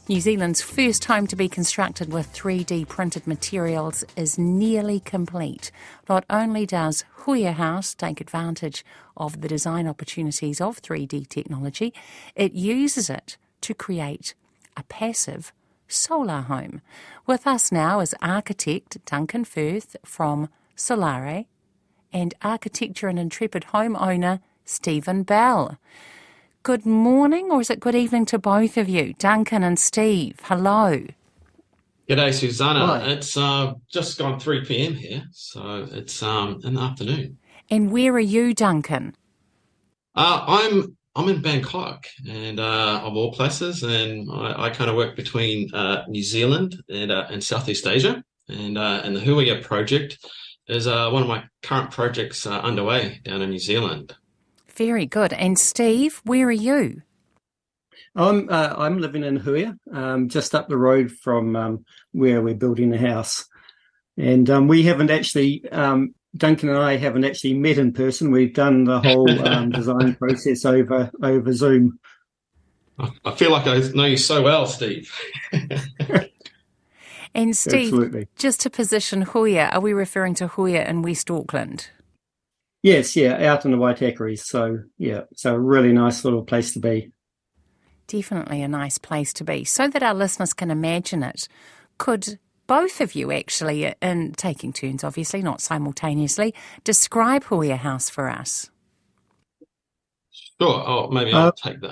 New Zealand's first home to be constructed with 3D printed materials is nearly complete. Not only does Huia House take advantage of the design opportunities of 3D technology, it uses it to create a passive solar home. With us now is architect Duncan Firth from Solarei and architecture and intrepid homeowner Stephen Bell. Good morning, or is it good evening to both of you? Duncan and Steve, hello. G'day, Susanna. Hi. It's just gone 3 p.m. here, so it's in the afternoon. And where are you, Duncan? I'm in Bangkok, and of all places, and I kind of work between New Zealand and Southeast Asia, and the Huia project is one of my current projects underway down in New Zealand. Very good. And Steve, where are you? I'm living in Huia, just up the road from where we're building the house. And we haven't actually, Duncan and I haven't actually met in person. We've done the whole design process over Zoom. I feel like I know you so well, Steve. And Steve, Absolutely. Just to position Huia, are we referring to Huia in West Auckland? Yes, out in the Waitakaris. So a really nice little place to be. Definitely a nice place to be. So that our listeners can imagine it, could both of you actually, in taking turns obviously, not simultaneously, describe Huia House for us? Sure. Oh, maybe I'll take the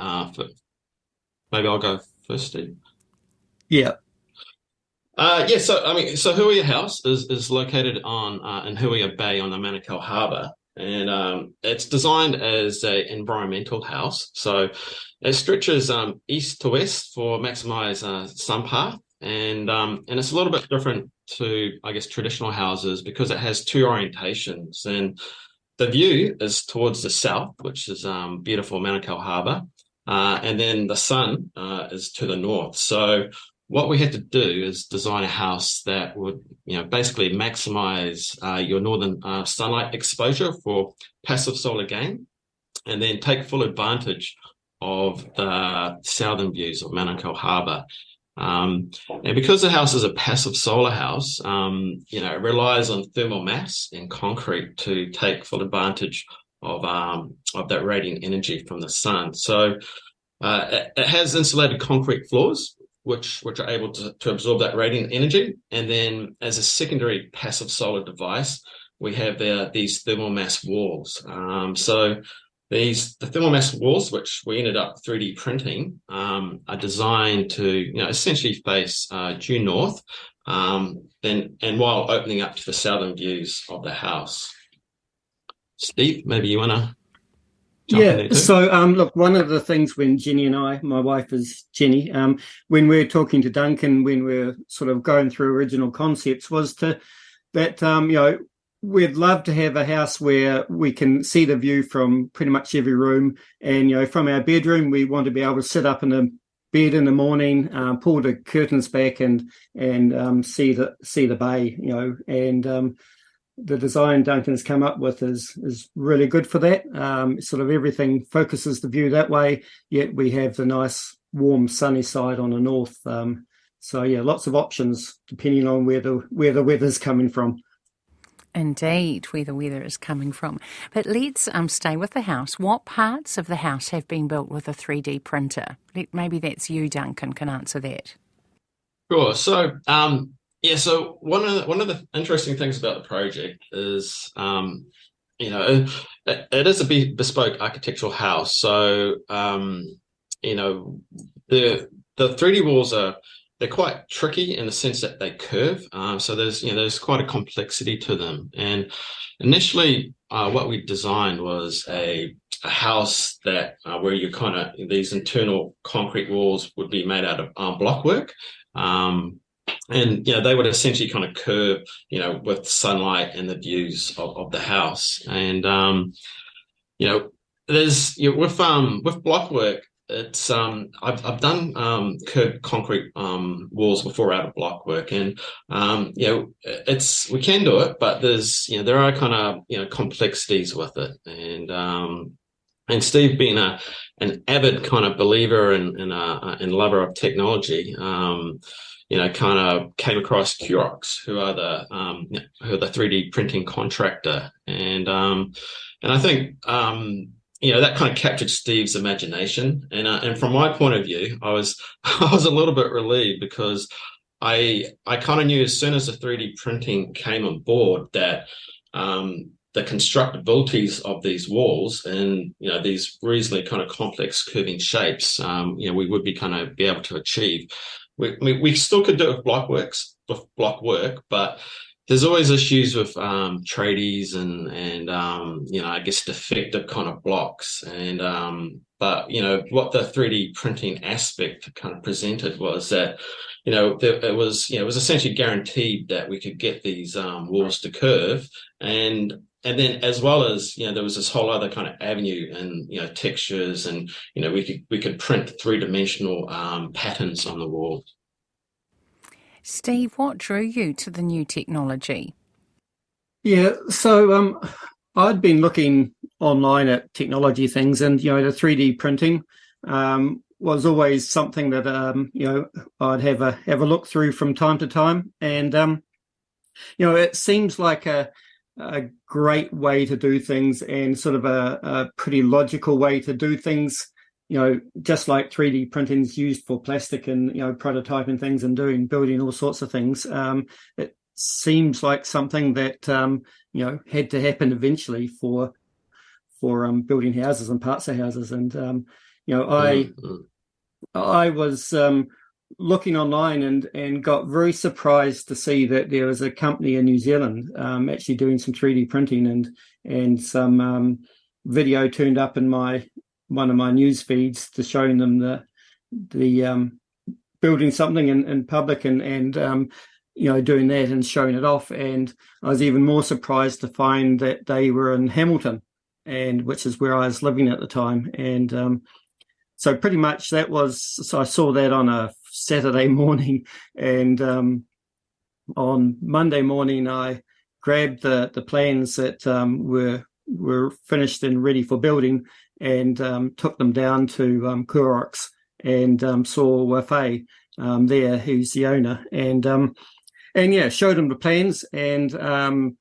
maybe I'll go first, Steve. Yeah. So Huia House is located in Huia Bay on the Manukau Harbour. And it's designed as an environmental house. So it stretches east to west for maximise sun path. And it's a little bit different to, I guess, traditional houses because it has two orientations. And the view is towards the south, which is beautiful Manukau Harbour. And then the sun is to the north. So what we had to do is design a house that would, basically maximize your northern sunlight exposure for passive solar gain, and then take full advantage of the southern views of Manukau Harbour. And because the house is a passive solar house, it relies on thermal mass and concrete to take full advantage of that radiant energy from the sun. So it has insulated concrete floors, which are able to absorb that radiant energy. And then as a secondary passive solar device, we have these thermal mass walls. So the thermal mass walls, which we ended up 3D printing, are designed to essentially face due north, and while opening up to the southern views of the house. Steve, maybe you want to jump in there too? So look, one of the things when Jenny and I, my wife is Jenny, when we're talking to Duncan, when we're sort of going through original concepts, was that we'd love to have a house where we can see the view from pretty much every room, and from our bedroom we want to be able to sit up in the bed in the morning, pull the curtains back and see the bay, and the design Duncan has come up with is really good for that. Sort of everything focuses the view that way, yet we have the nice warm sunny side on the north. Lots of options depending on where the weather's coming from. Indeed, where the weather is coming from. But let's stay with the house. What parts of the house have been built with a 3D printer? Maybe that's you, Duncan, can answer that. Sure. So so one of the interesting things about the project is, it is a bespoke architectural house. So, the 3D walls they're quite tricky in the sense that they curve. So there's quite a complexity to them. And initially, what we designed was a house that where these internal concrete walls would be made out of blockwork. And they would essentially kind of curve, with sunlight and the views of the house. And there's with blockwork, it's I've done curved concrete walls before out of blockwork, and we can do it, but there are kind of complexities with it, and And Steve, being an avid kind of believer and lover of technology, kind of came across QOROX, who are the 3D printing contractor, and I think that kind of captured Steve's imagination, and from my point of view, I was I was a little bit relieved, because I kind of knew as soon as the 3D printing came on board that the constructabilities of these walls and these reasonably kind of complex curving shapes, we would be kind of be able to achieve. We still could do it with block work, but there's always issues with tradies and I guess defective kind of blocks. And but what the 3D printing aspect kind of presented was that it was essentially guaranteed that we could get these walls to curve, and then, as well as there was this whole other kind of avenue and textures, and we could print three-dimensional patterns on the wall. Steve, what drew you to the new technology? Yeah, so I'd been looking online at technology things, and the 3D printing was always something that I'd have a look through from time to time, and it seems like a great way to do things, and sort of a pretty logical way to do things. Just like 3D printing is used for plastic and prototyping things and building all sorts of things. It seems like something that had to happen eventually for building houses and parts of houses. And I was looking online and got very surprised to see that there was a company in New Zealand actually doing some 3D printing, and some video turned up in one of my news feeds to showing them the building something in public and doing that and showing it off. And I was even more surprised to find that they were in Hamilton, which is where I was living at the time. And so pretty much so I saw that on a Saturday morning, and on Monday morning I grabbed the plans that were finished and ready for building, and took them down to QOROX, and saw Wafaey there, who's the owner, and showed him the plans, and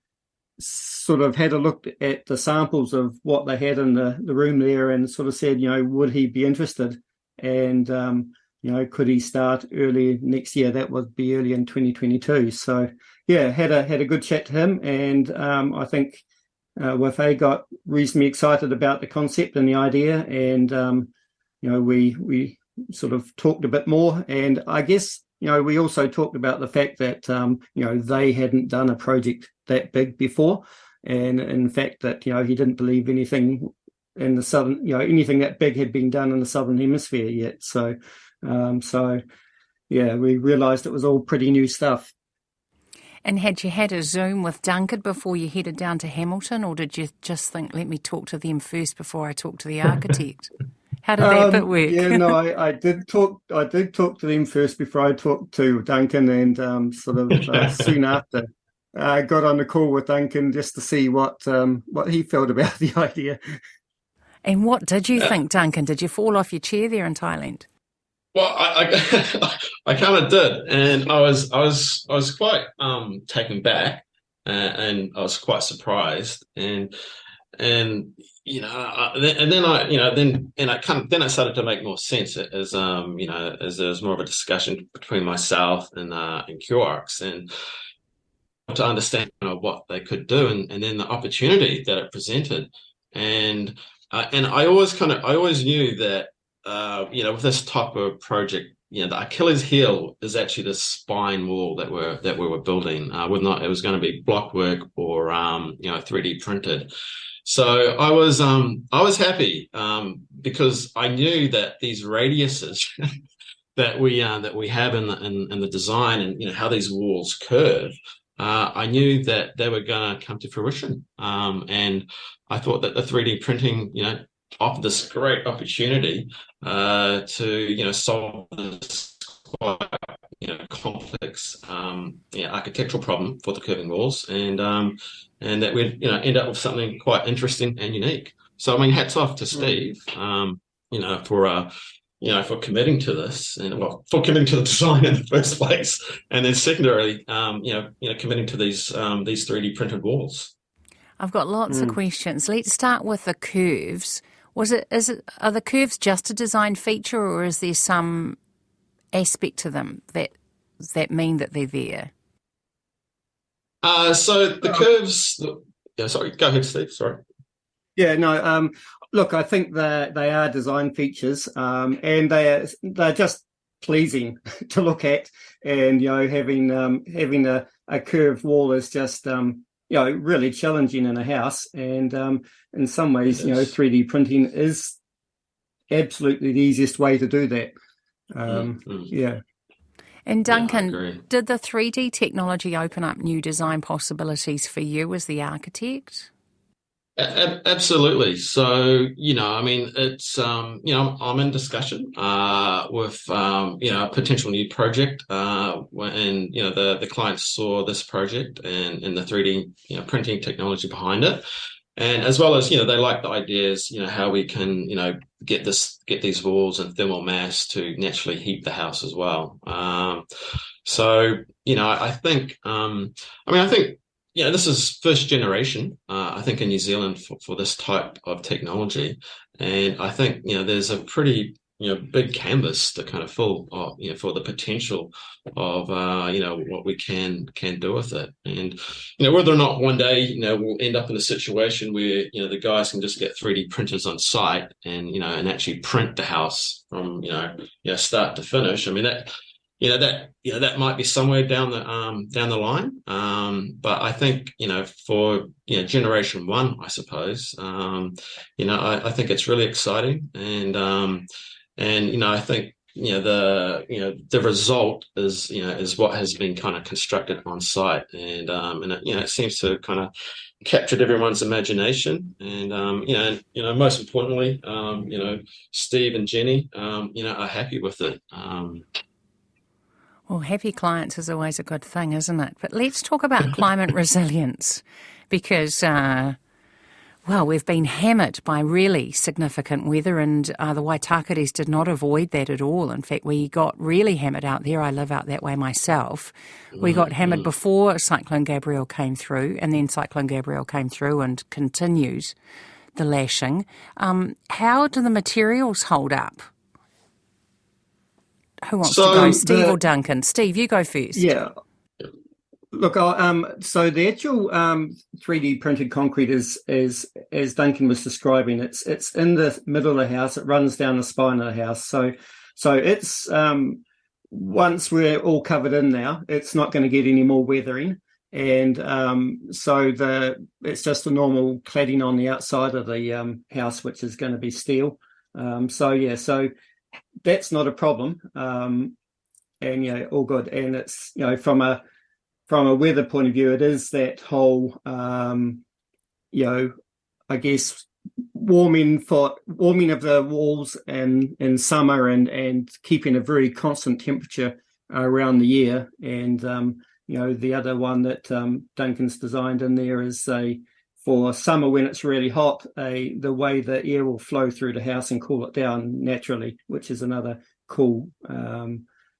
sort of had a look at the samples of what they had in the room there, and sort of said, would he be interested, and could he start early next year? That would be early in 2022. So had a good chat to him, and I think Wafaey got reasonably excited about the concept and the idea, and we sort of talked a bit more, and I guess we also talked about the fact that they hadn't done a project that big before, and in fact that he didn't believe anything in the southern anything that big had been done in the southern hemisphere yet. So we realised it was all pretty new stuff. And had you had a Zoom with Duncan before you headed down to Hamilton, or did you just think, let me talk to them first before I talk to the architect? How did that bit work? Yeah, no, I did talk to them first before I talked to Duncan, and soon after I got on the call with Duncan just to see what he felt about the idea. And what did you think, Duncan? Did you fall off your chair there in Thailand? Well, I kind of did, and I was quite taken back, and I was quite surprised, and then it started to make more sense as there was more of a discussion between myself and QOROX, and to understand what they could do, and then the opportunity that it presented, and I always knew that. With this type of project, the Achilles heel is actually the spine wall that we were building. Whether or not it was going to be blockwork or 3D printed. So I was happy because I knew that these radiuses that we have in the design, and how these walls curve. I knew that they were going to come to fruition, and I thought that the 3D printing, offered this great opportunity to solve this quite complex architectural problem for the curving walls, and that we'd end up with something quite interesting and unique. So, I mean, hats off to Steve, for committing to this and for committing to the design in the first place. And then secondarily, committing to these 3D printed walls. I've got lots of questions. Let's start with the curves. Are the curves just a design feature, or is there some aspect to them that mean that they're there? So the curves. Yeah, sorry. Go ahead, Steve. Sorry. Yeah, no. Look, I think they are design features, and they're just pleasing to look at. And having a curved wall is just really challenging in a house. And in some ways, 3D printing is absolutely the easiest way to do that. Yeah. And Duncan, did the 3D technology open up new design possibilities for you as the architect? Absolutely. So, it's, I'm in discussion with, a potential new project. And, the clients saw this project and the 3D, printing technology behind it. And as well as, they like the ideas, how we can, get these walls and thermal mass to naturally heat the house as well. I think, this is first generation, I think, in New Zealand for this type of technology. And I think, there's a pretty, big canvas to kind of fill, for the potential of, what we can do with it. And, whether or not one day, we'll end up in a situation where, the guys can just get 3D printers on site and, and actually print the house from, start to finish. I mean, that might be somewhere down the line. But I think, for, generation one, I suppose, I think it's really exciting. And I think, the result is what has been kind of constructed on site. And it seems to kind of captured everyone's imagination. And, most importantly, Steve and Jenny, are happy with it. Well, happy clients is always a good thing, isn't it? But let's talk about climate resilience because, we've been hammered by really significant weather and the Waitakares did not avoid that at all. In fact, we got really hammered out there. I live out that way myself. We got hammered before Cyclone Gabrielle came through, and then Cyclone Gabrielle came through and continues the lashing. How do the materials hold up? Who wants to go, Steve or Duncan? Steve, you go first. Yeah. Look, so the actual 3D printed concrete is, as Duncan was describing, it's in the middle of the house. It runs down the spine of the house. So it's once we're all covered in now, it's not going to get any more weathering, and it's just a normal cladding on the outside of the house, which is going to be steel. So that's not a problem, and all good. And it's from a weather point of view, it is that whole I guess warming of the walls in summer and keeping a very constant temperature around the year. And the other one that Duncan's designed in there is for summer when it's really hot, the way the air will flow through the house and cool it down naturally, which is another cool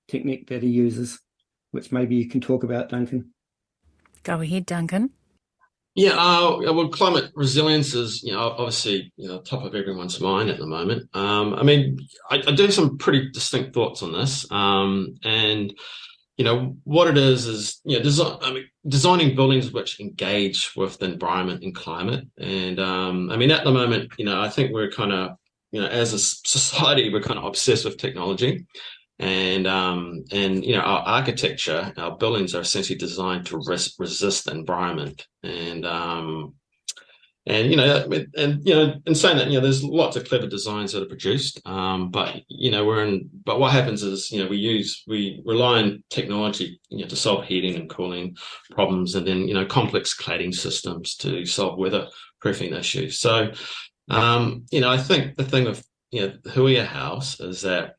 technique that he uses, which maybe you can talk about, Duncan. Go ahead, Duncan. Yeah, well, climate resilience is, obviously, top of everyone's mind at the moment. I do have some pretty distinct thoughts on this. And what it is designing buildings which engage with the environment and climate. And at the moment, I think we're kind of, as a society, we're kind of obsessed with technology. And our architecture, our buildings are essentially designed to resist the environment. And in saying that, there's lots of clever designs that are produced. But what happens is, we rely on technology, to solve heating and cooling problems, and then, complex cladding systems to solve weatherproofing issues. So, I think the thing with, Huia House is that,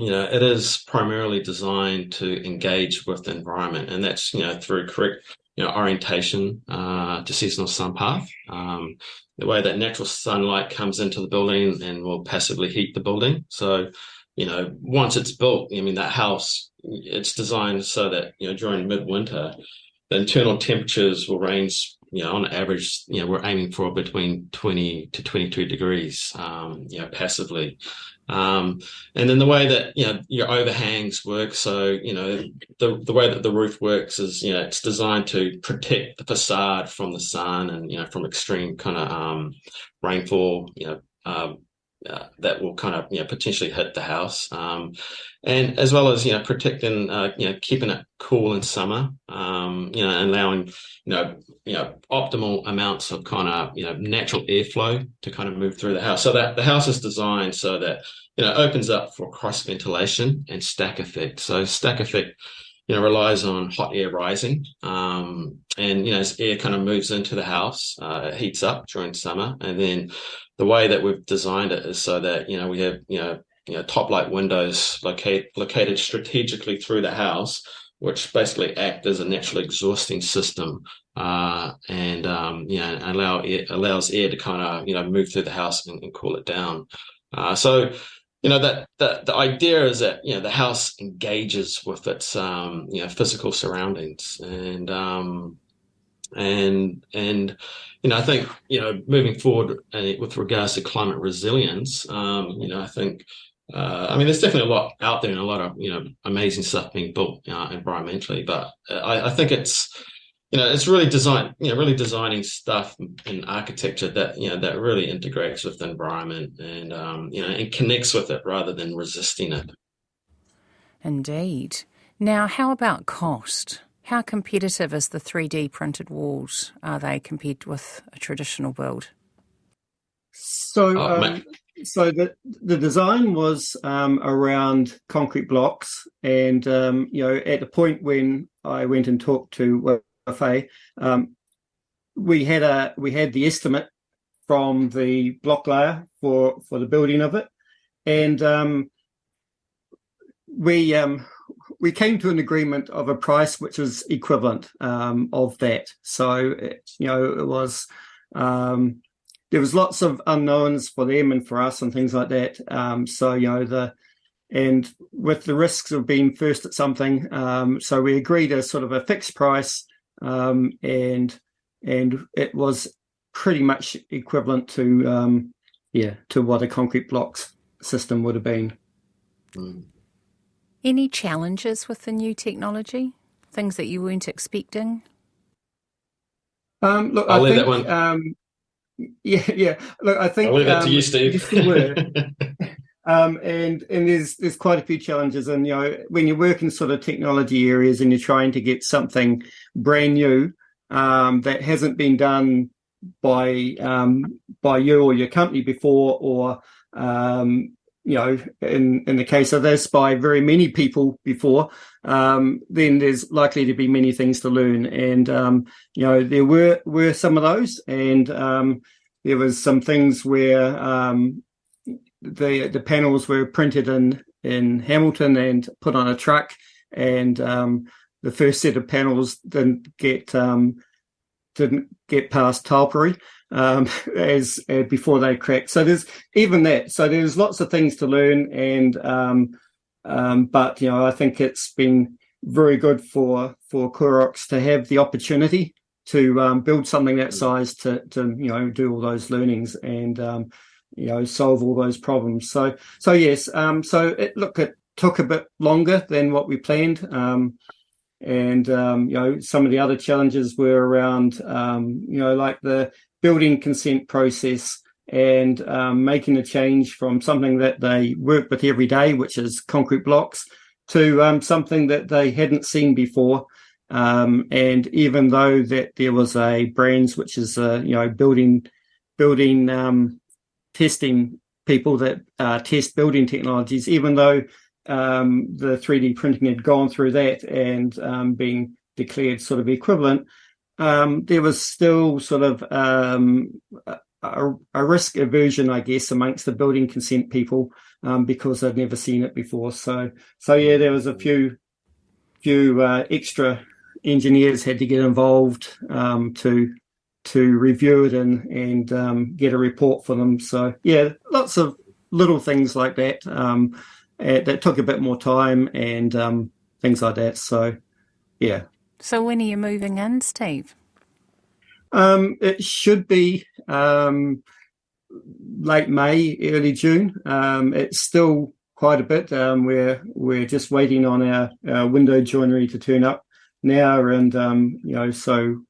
it is primarily designed to engage with the environment, and that's, through correct, orientation to seasonal sun path. The way that natural sunlight comes into the building and will passively heat the building. So, once it's built, that house, it's designed so that, during midwinter, the internal temperatures will range, on average, we're aiming for between 20 to 22 degrees, passively. And then the way that, your overhangs work. So, the way that the roof works is, it's designed to protect the facade from the sun and, from extreme kind of rainfall, that will kind of, potentially hit the house. And as well as, protecting, keeping it cool in summer, and allowing, optimal amounts of kind of, natural airflow to kind of move through the house. So that the house is designed so that, opens up for cross ventilation and stack effect. So stack effect, relies on hot air rising. And, as air kind of moves into the house, it heats up during summer. And then the way that we've designed it is so that, we have, top light windows located strategically through the house, which basically act as a natural exhausting system, and allows air to kind of, move through the house and cool it down. So, that the idea is that, the house engages with its, physical surroundings. And I think, moving forward with regards to climate resilience, I think, there's definitely a lot out there and a lot of, amazing stuff being built environmentally, but I think it's really designing stuff in architecture that, that really integrates with the environment and, and connects with it rather than resisting it. Indeed. Now, how about cost? How competitive is the 3D printed walls? Are they compared with a traditional build? So the design was around concrete blocks, and at the point when I went and talked to Wafaey, we had the estimate from the block layer for the building of it, and we came to an agreement of a price which was equivalent of that. So it was. There was lots of unknowns for them and for us and things like that. And with the risks of being first at something, so we agreed a sort of a fixed price, and it was pretty much equivalent to what a concrete blocks system would have been. Any challenges with the new technology? Things that you weren't expecting? Look, I'll leave that one. Yeah. Look, I think I'll leave that to you, Steve. Yes, there were. And there's quite a few challenges, and when you work in sort of technology areas and you're trying to get something brand new that hasn't been done by you or your company before, or in the case of this, by very many people before, then there's likely to be many things to learn. And there were some of those, and there was some things where the panels were printed in Hamilton and put on a truck, and the first set of panels didn't get past Taupori as before they cracked. So there's even that. So there's lots of things to learn, and but I think it's been very good for QOROX to have the opportunity to build something that size to do all those learnings and solve all those problems. So yes, so it took a bit longer than what we planned. And some of the other challenges were around like the building consent process, and making a change from something that they work with every day, which is concrete blocks, to something that they hadn't seen before. And even though that there was a brands, which is building testing people that test building technologies, even though the 3D printing had gone through that and being declared sort of equivalent, there was still sort of a risk aversion, I guess, amongst the building consent people, because they'd never seen it before. So yeah, there was a few extra engineers had to get involved to review it and get a report for them. So yeah, lots of little things like that that took a bit more time and things like that. So yeah. So when are you moving in, Steve? It should be late May, early June. It's still quite a bit. We're just waiting on our window joinery to turn up now, and so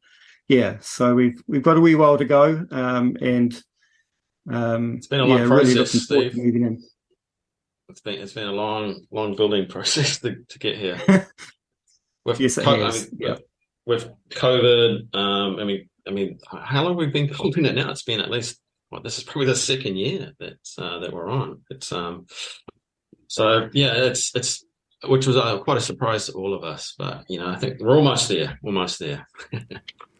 yeah. So we've got a wee while to go, and it's been a long process, really Steve. Moving in. It's been a long building process to get here. Yes, it has. With COVID, I mean, how long have we been building it now? It's been at least, this is probably the second year that we're on. It's so yeah, it's which was quite a surprise to all of us, but I think we're almost there.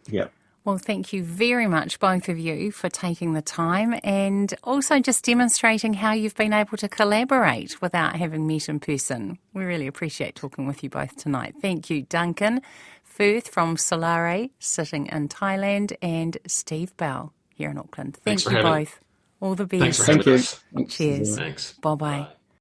Yeah. Well, thank you very much, both of you, for taking the time and also just demonstrating how you've been able to collaborate without having met in person. We really appreciate talking with you both tonight. Thank you, Duncan Firth from Solarei, sitting in Thailand, and Steve Bell here in Auckland. Thank you both. All the best. Thanks for having us. Cheers. Thanks. Bye-bye. Bye.